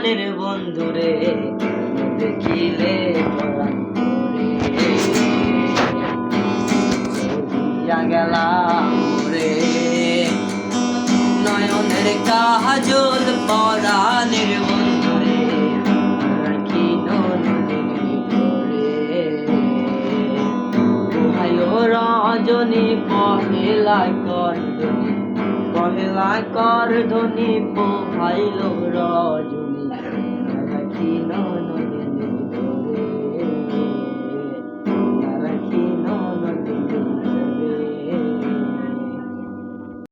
প্রাণের বন্ধুরে দেখিলে পরাণ করে দিয়া গেলাম রে নয়নের কাজল পরাণের বন্ধুরে রাখি রজনী পহেলা কর ধ্বনি পোহাইল রজ